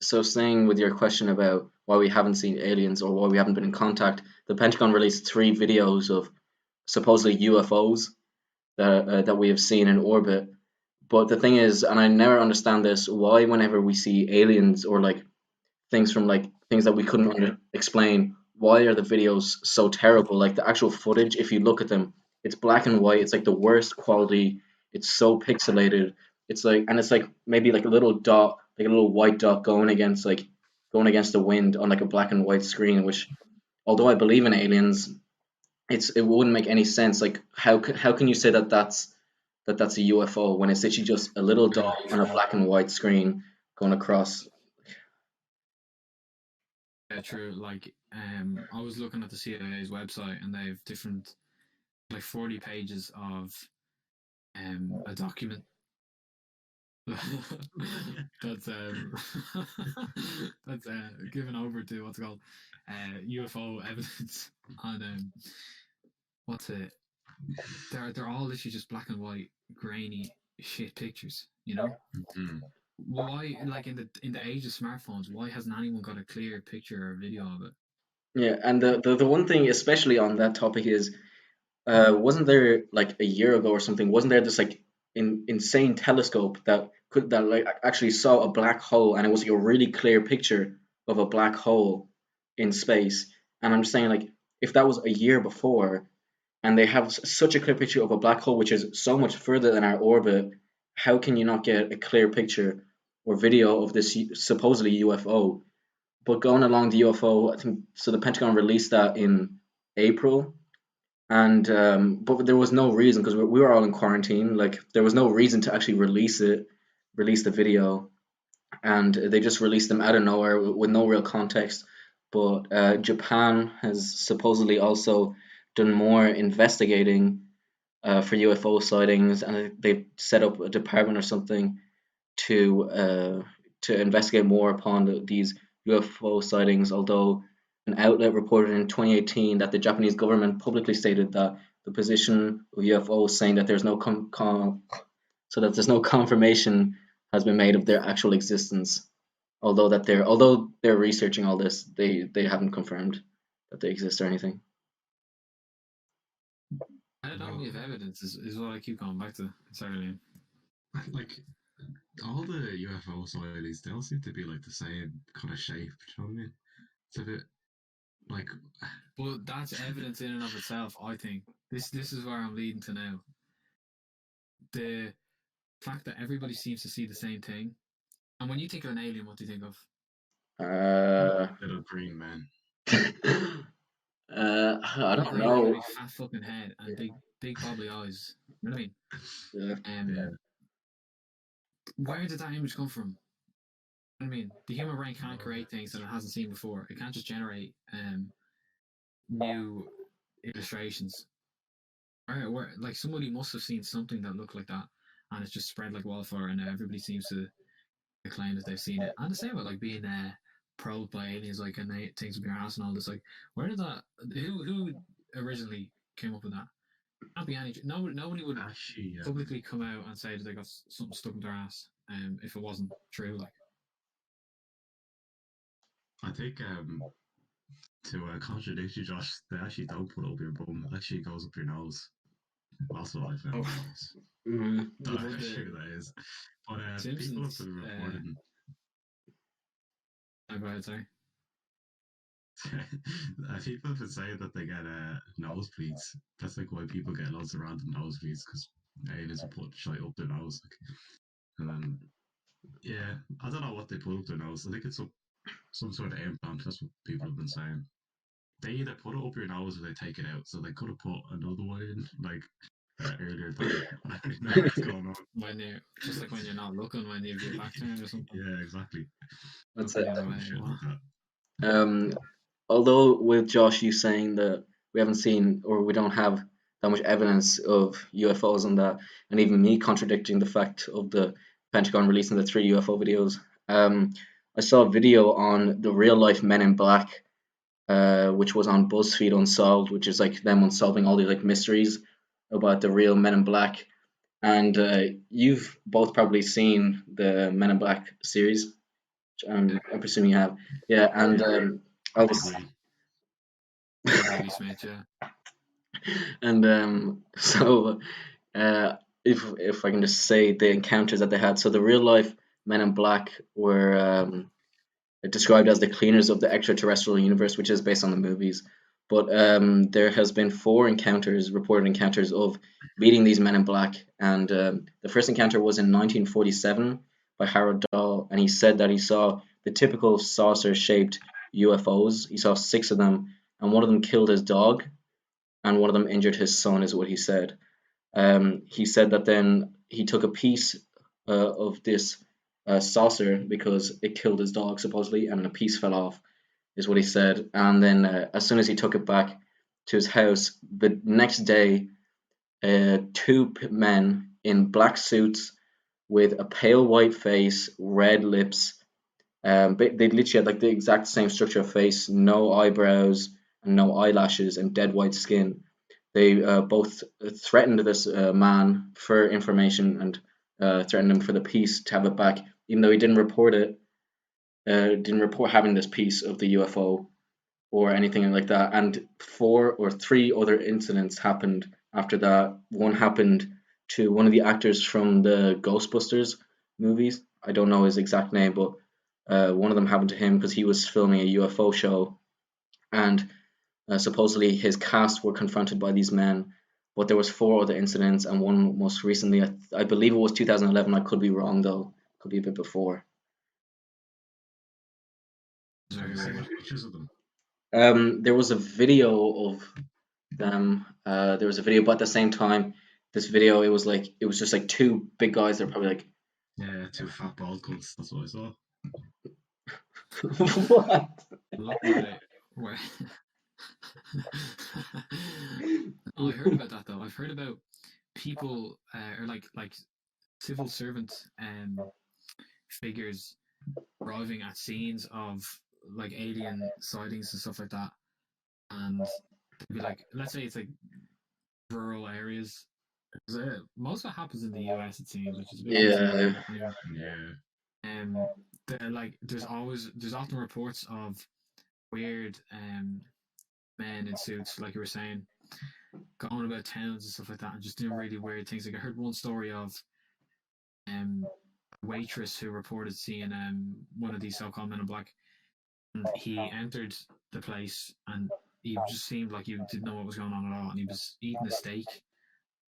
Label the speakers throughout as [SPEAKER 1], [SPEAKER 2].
[SPEAKER 1] So staying with your question about why we haven't seen aliens or why we haven't been in contact, the Pentagon released three videos of supposedly UFOs that we have seen in orbit. But the thing is, and I never understand this, why whenever we see aliens or like things that we couldn't explain, why are the videos so terrible? Like the actual footage, if you look at them, it's black and white. It's like the worst quality. It's so pixelated. It's like maybe like a little dot, like a little white dot going against the wind on like a black and white screen. Which, although I believe in aliens, it wouldn't make any sense. Like how can you say that that's a UFO when it's literally just a little dot on a black and white screen going across?
[SPEAKER 2] Yeah, true. Like, I was looking at the CIA's website, and they have different, like, 40 pages of a document that's that's given over to what's called UFO evidence, and what's it? They're all literally just black and white, grainy shit pictures. You know why? Like in the age of smartphones, why hasn't anyone got a clear picture or video of it?
[SPEAKER 1] Yeah, and the one thing especially on that topic is, wasn't there like a year ago or something? Wasn't there this like insane telescope that like actually saw a black hole, and it was like a really clear picture of a black hole in space? And I'm just saying, like, if that was a year before, and they have such a clear picture of a black hole which is so much further than our orbit, how can you not get a clear picture or video of this supposedly UFO? But going along the UFO, I think so. The Pentagon released that in April, and but there was no reason because we were all in quarantine. Like there was no reason to actually release the video, and they just released them out of nowhere with no real context. But Japan has supposedly also done more investigating for UFO sightings, and they set up a department or something to uh, to investigate more upon these UFO sightings. Although an outlet reported in 2018 that the Japanese government publicly stated that the position of UFOs, saying that there's no confirmation has been made of their actual existence. Although they're researching all this, they haven't confirmed that they exist or anything.
[SPEAKER 2] I don't
[SPEAKER 3] Well,
[SPEAKER 2] give evidence is what I keep going back to. Sorry,
[SPEAKER 3] like all the UFO sightings, they all seem to be like the same kind of shape. Do you know what I mean? It's a bit like,
[SPEAKER 2] but that's evidence in and of itself. I think this is where I'm leading to now. The fact that everybody seems to see the same thing, and when you think of an alien, what do you think of?
[SPEAKER 1] Uh,
[SPEAKER 3] little green men.
[SPEAKER 1] I don't
[SPEAKER 2] Like a
[SPEAKER 1] know.
[SPEAKER 2] really fat fucking head and big bobbly eyes. You know what I mean?
[SPEAKER 1] Yeah.
[SPEAKER 3] Yeah.
[SPEAKER 2] Where did that image come from? I mean, the human brain can't create things that it hasn't seen before. It can't just generate new illustrations. Where like somebody must have seen something that looked like that, and it's just spread like wildfire, and now everybody seems to claim that they've seen it. And the same with like being probed by aliens, like and they things with your ass and all this. Like, where did that? Who originally came up with that? Can't be any. Nobody would
[SPEAKER 3] Actually,
[SPEAKER 2] publicly come out and say that they got something stuck in their ass, if it wasn't true. Like,
[SPEAKER 3] I think to contradict you, Josh, they actually don't put it up your bum. It actually goes up your nose. That's what I found.
[SPEAKER 2] oh,
[SPEAKER 3] Anyways.
[SPEAKER 1] Mm,
[SPEAKER 3] Don't know
[SPEAKER 2] well,
[SPEAKER 3] how
[SPEAKER 2] the
[SPEAKER 3] true that is, but people have
[SPEAKER 2] Simpsons.
[SPEAKER 3] been reporting.
[SPEAKER 2] Go ahead, sorry.
[SPEAKER 3] People have been saying that they get nosebleeds. That's like why people get lots of random nosebleeds because aliens will put shit up their nose. Like, and then, yeah, I don't know what they put up their nose. I think it's some sort of implant. That's what people have been saying. They either put it up your nose or they take it out. So they could have put another one in, like earlier today. I don't even know what's going on.
[SPEAKER 2] When you're just like when you're not looking, when you've your back turned or something,
[SPEAKER 3] Yeah, exactly.
[SPEAKER 1] that's
[SPEAKER 2] looking
[SPEAKER 1] it.
[SPEAKER 2] the other way.
[SPEAKER 3] Shit
[SPEAKER 2] What?
[SPEAKER 3] like that.
[SPEAKER 1] Um, although with Josh, you saying that we haven't seen or we don't have that much evidence of UFOs and that, and even me contradicting the fact of the Pentagon releasing the three UFO videos. Um, I saw a video on the real life Men in Black, which was on BuzzFeed Unsolved, which is like them unsolving all these like mysteries about the real Men in Black. And you've both probably seen the Men in Black series. I'm presuming you have. Yeah, and I
[SPEAKER 3] Big
[SPEAKER 1] was
[SPEAKER 3] Willie.
[SPEAKER 2] Big Willie Smith, yeah.
[SPEAKER 1] and so if I can just say the encounters that they had. So the real life Men in Black were described as the cleaners of the extraterrestrial universe, which is based on the movies. But there has been four encounters, reported encounters of meeting these Men in Black, and the first encounter was in 1947 by Harold Dahl, and he said that he saw the typical saucer-shaped UFOs. He saw six of them, and one of them killed his dog, and one of them injured his son, is what he said. He said that then he took a piece of this saucer because it killed his dog supposedly, and a piece fell off, is what he said. And then as soon as he took it back to his house, the next day, two men in black suits with a pale white face, red lips. But they literally had like the exact same structure of face, no eyebrows and no eyelashes, and dead white skin. They both threatened this man for information and threatened him for the piece to have it back, even though he didn't report it. Didn't report having this piece of the UFO or anything like that. And four or three other incidents happened after that. One happened to one of the actors from the Ghostbusters movies. I don't know his exact name, but one of them happened to him because he was filming a UFO show, and supposedly his cast were confronted by these men. But there was four other incidents, and one most recently, I believe it was 2011. I could be wrong though. Could be a bit before.
[SPEAKER 3] Have
[SPEAKER 2] Very
[SPEAKER 3] you seen
[SPEAKER 2] weird.
[SPEAKER 3] pictures of them?
[SPEAKER 1] There was a video of them. There was a video, but at the same time, this video it was just like two big guys. They're probably like
[SPEAKER 3] Yeah, two fat bald cunts. That's what I saw.
[SPEAKER 1] what?
[SPEAKER 2] Look where they where I heard about that though. I've heard about people or like civil servant figures arriving at scenes of like alien sightings and stuff like that, and they'd be like, let's say it's like rural areas. 'Cause, most of it happens in the US, it seems, which is a bit confusing.
[SPEAKER 1] Yeah,
[SPEAKER 2] But anyway,
[SPEAKER 3] Yeah.
[SPEAKER 2] um, like there's often reports of weird men in suits, like you were saying, going about towns and stuff like that, and just doing really weird things. Like I heard one story of a waitress who reported seeing one of these so-called men in black, and he entered the place, and he just seemed like he didn't know what was going on at all, and he was eating a steak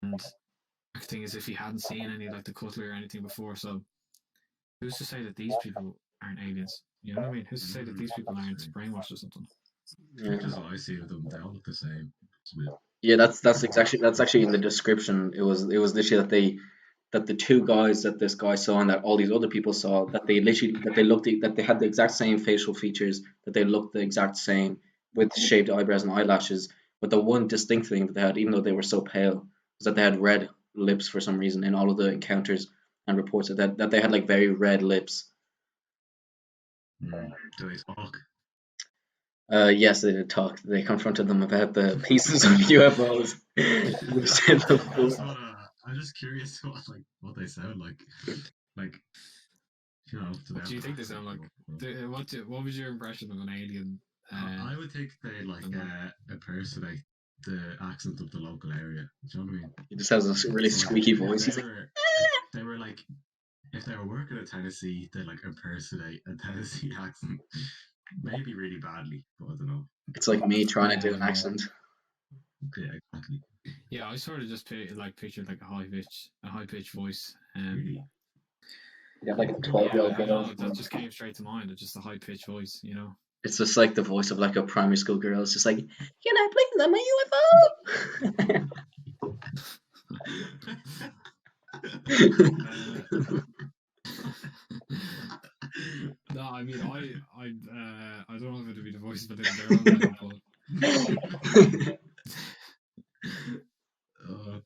[SPEAKER 2] and acting as if he hadn't seen any like the cutlery or anything before. So who's to say that these people aren't aliens? You know what I mean? Who's to say that these people
[SPEAKER 3] That's
[SPEAKER 2] aren't
[SPEAKER 3] true.
[SPEAKER 2] brainwashed or something?
[SPEAKER 1] yeah,
[SPEAKER 3] Pictures that I see of them, they all look the same. It's a bit
[SPEAKER 1] yeah. That's actually in the description. It was literally that the two guys that this guy saw and that all these other people saw that they had the exact same facial features, that they looked the exact same with shaved eyebrows and eyelashes. But the one distinct thing that they had, even though they were so pale, was that they had red lips for some reason in all of the encounters and reports that they had like very red lips.
[SPEAKER 3] Do they talk?
[SPEAKER 1] Yes, they did talk. They confronted them about the pieces of UFOs. They said the
[SPEAKER 3] I just
[SPEAKER 1] full-
[SPEAKER 3] wanna. I'm just curious what they sound like. Like do they
[SPEAKER 2] What do
[SPEAKER 3] have
[SPEAKER 2] you
[SPEAKER 3] an
[SPEAKER 2] think they
[SPEAKER 3] accent?
[SPEAKER 2] sound like? What was your impression of an alien?
[SPEAKER 3] I would think they like
[SPEAKER 2] And,
[SPEAKER 3] impersonate the accent of the local area. Do you know what I mean?
[SPEAKER 1] he just has a really
[SPEAKER 3] So like
[SPEAKER 1] squeaky
[SPEAKER 3] if
[SPEAKER 1] voice. He's
[SPEAKER 3] they
[SPEAKER 1] like,
[SPEAKER 3] were like if they were working in Tennessee, they like impersonate a Tennessee accent. Maybe really badly, but I don't know.
[SPEAKER 1] it's like me trying to do an
[SPEAKER 2] um,
[SPEAKER 1] accent.
[SPEAKER 3] Yeah, exactly.
[SPEAKER 2] yeah, I sort of just pictured like a high pitched voice.
[SPEAKER 3] Really.
[SPEAKER 1] You have like a
[SPEAKER 2] Yeah,
[SPEAKER 1] 12-year-old
[SPEAKER 2] I don't
[SPEAKER 1] girl.
[SPEAKER 2] know. That just came straight to mind. It's just a high pitched voice, you know.
[SPEAKER 1] It's just like the voice of like a primary school girl. It's just like, can I please have my UFO?
[SPEAKER 2] uh, no, I mean, I don't know if it'd be the voice of a little girl now, but
[SPEAKER 3] uh,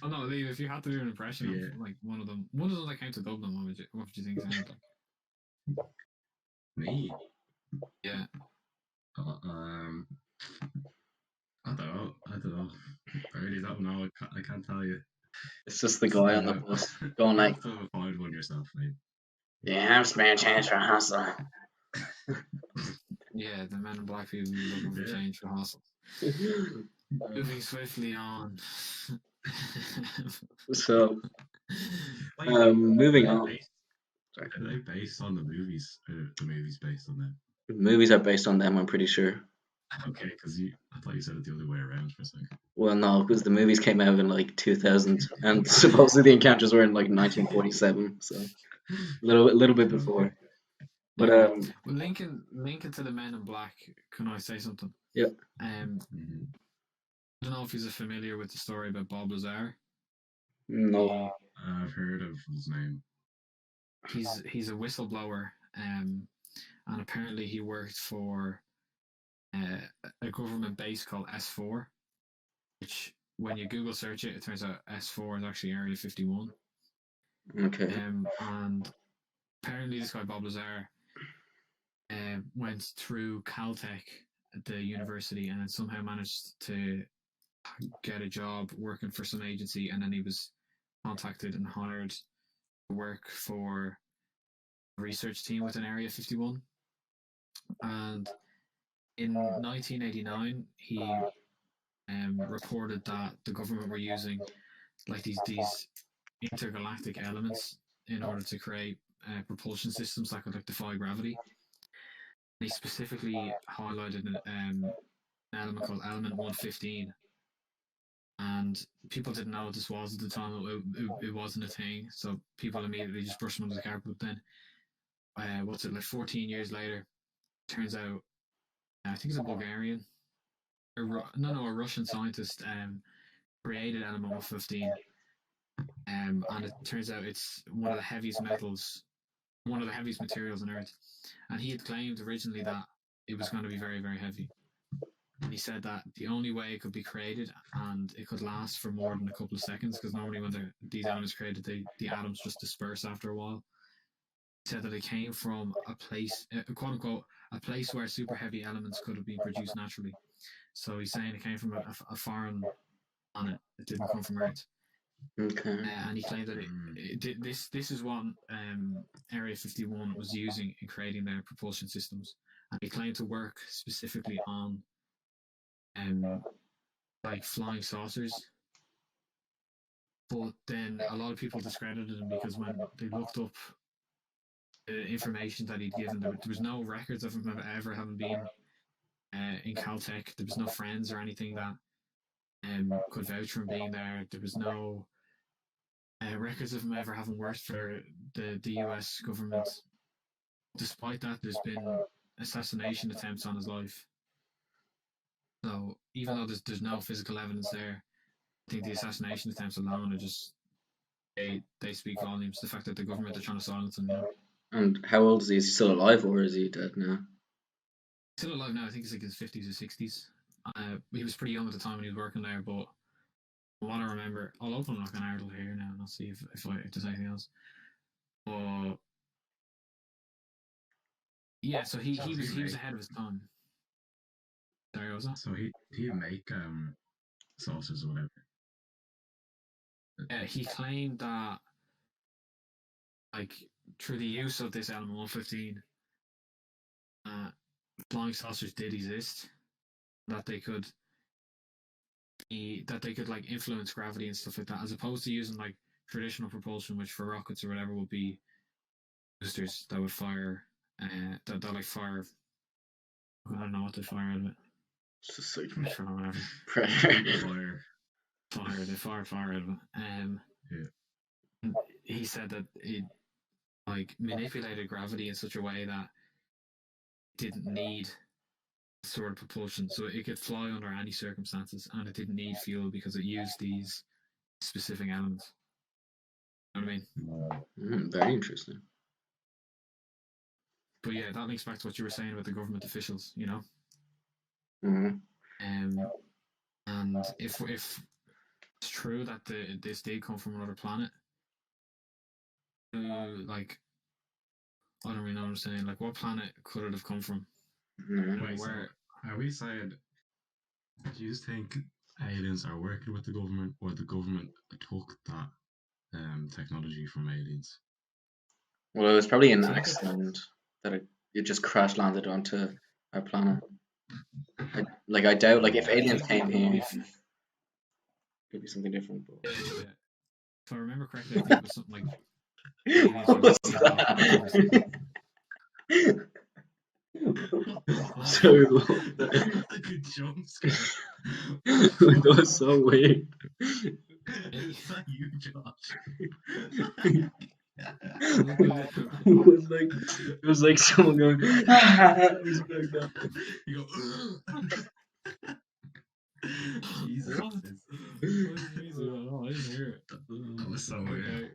[SPEAKER 2] oh no, Lee, if you had to do an impression of
[SPEAKER 3] yeah,
[SPEAKER 2] like one of them that came to Dublin, what would you think it sounded like?
[SPEAKER 3] me.
[SPEAKER 2] Yeah,
[SPEAKER 3] Um, I don't know. I don't know. I really don't know. I can't tell you.
[SPEAKER 1] It's just the guy on the bus going
[SPEAKER 3] You
[SPEAKER 1] like,
[SPEAKER 3] have to find one yourself, mate.
[SPEAKER 1] Yeah, I'm spare change for hustle.
[SPEAKER 2] Yeah, the men in black people looking for
[SPEAKER 3] Yeah.
[SPEAKER 2] change for hustle. Moving swiftly on.
[SPEAKER 1] So,
[SPEAKER 3] Wait,
[SPEAKER 1] moving
[SPEAKER 3] are they
[SPEAKER 1] on.
[SPEAKER 3] based?
[SPEAKER 1] Sorry.
[SPEAKER 3] Are they based on the movies? The movies based on them?
[SPEAKER 1] Movies are based on them, I'm pretty sure.
[SPEAKER 3] Okay, because I thought you said it the other way around for a second.
[SPEAKER 1] Well, no, because the movies came out in like 2000, and supposedly the encounters were in like 1947, so a little bit before. But
[SPEAKER 2] Yeah. Well, linking to the Men in Black, can I say something?
[SPEAKER 1] yeah,
[SPEAKER 2] Um,
[SPEAKER 3] Mhm.
[SPEAKER 2] I don't know if he's familiar with the story about Bob Lazar.
[SPEAKER 1] no,
[SPEAKER 3] I've heard of his name.
[SPEAKER 2] He's a whistleblower, and apparently he worked for uh, a government base called S4, which when you Google search it, it turns out S4 is actually Area 51.
[SPEAKER 1] okay,
[SPEAKER 2] And apparently this guy Bob Lazar went through Caltech at the university and then somehow managed to get a job working for some agency, and then he was contacted and hired to work for a research team within Area 51. And in 1989, he reported that the government were using like these intergalactic elements in order to create propulsion systems that could like defy gravity. And he specifically highlighted an element called element 115, and people didn't know what this was at the time. It wasn't a thing, so people immediately just brushed it under the carpet. But then, what's it like? 14 years later, turns out I think it's a Bulgarian, a Russian scientist created element 115, and it turns out it's one of the heaviest metals, one of the heaviest materials on Earth. And he had claimed originally that it was going to be very, very heavy. And he said that the only way it could be created and it could last for more than a couple of seconds, because normally when these elements created, the atoms just disperse after a while. He said that it came from a place, quote unquote, a place where super heavy elements could have been produced naturally. So he's saying it came from a foreign planet. It didn't come from Earth.
[SPEAKER 1] okay,
[SPEAKER 2] And he claimed that this is what Area 51 was using in creating their propulsion systems. And he claimed to work specifically on um, like flying saucers. But then a lot of people discredited him because when they looked up the information that he'd given, there was no records of him ever having been in Caltech. There was no friends or anything that could vouch for him being there. There was no records of him ever having worked for the US government. Despite that, there's been assassination attempts on his life. So even though there's no physical evidence there, I think the assassination attempts alone are just they speak volumes. The fact that the government are trying to silence him,
[SPEAKER 1] and how old is he? Is he still alive or is he dead now?
[SPEAKER 2] Still alive now. I think he's like his 50s or 60s. He was pretty young at the time when he was working there, but from what I remember, I'll open like an article here now and I'll see if there's anything else. But yeah, so
[SPEAKER 3] So
[SPEAKER 2] he was ahead of his time. Sorry, what was that?
[SPEAKER 3] So he make sauces or whatever.
[SPEAKER 2] He claimed that like through the use of this element 115, flying saucers did exist. That they could like influence gravity and stuff like that, as opposed to using like traditional propulsion, which for rockets or whatever would be boosters that would fire, that like fire. I don't know what they fire out of it.
[SPEAKER 1] It's just like
[SPEAKER 2] Pressure or whatever.
[SPEAKER 1] pressure.
[SPEAKER 3] Fire.
[SPEAKER 2] They fire out of it.
[SPEAKER 3] Yeah.
[SPEAKER 2] He said that it like manipulated gravity in such a way that it didn't need sort of propulsion, so it could fly under any circumstances, and it didn't need fuel because it used these specific elements. You know what I mean?
[SPEAKER 1] Very interesting.
[SPEAKER 2] But yeah, that links back to what you were saying about the government officials,
[SPEAKER 1] Mm-hmm.
[SPEAKER 2] And if it's true that this did come from another planet, like I don't really know what I'm saying. Like, what planet could it have come from?
[SPEAKER 1] Mm-hmm.
[SPEAKER 3] Wait, so
[SPEAKER 2] Where
[SPEAKER 3] are we saying, do you think aliens are working with the government, or the government took that technology from aliens?
[SPEAKER 1] Well, it was probably an
[SPEAKER 2] So look at
[SPEAKER 1] accident that it just crash landed onto our planet. I doubt, like, if
[SPEAKER 3] Yeah,
[SPEAKER 1] aliens
[SPEAKER 2] think
[SPEAKER 1] came here,
[SPEAKER 2] if
[SPEAKER 1] it'd be something different.
[SPEAKER 2] yeah,
[SPEAKER 1] But
[SPEAKER 2] if I remember correctly, I think it was something like aliens
[SPEAKER 1] what
[SPEAKER 2] from
[SPEAKER 1] was
[SPEAKER 2] radioactive or something.
[SPEAKER 1] that?
[SPEAKER 2] What?
[SPEAKER 1] Sorry,
[SPEAKER 3] that was a good jump scare.
[SPEAKER 1] that was so weird.
[SPEAKER 3] Is that you, Josh?
[SPEAKER 1] It was like someone going or something like that.
[SPEAKER 3] You go. Jesus.
[SPEAKER 2] What? What did you mean? Oh, I didn't hear it.
[SPEAKER 3] That was so weird.
[SPEAKER 2] Okay.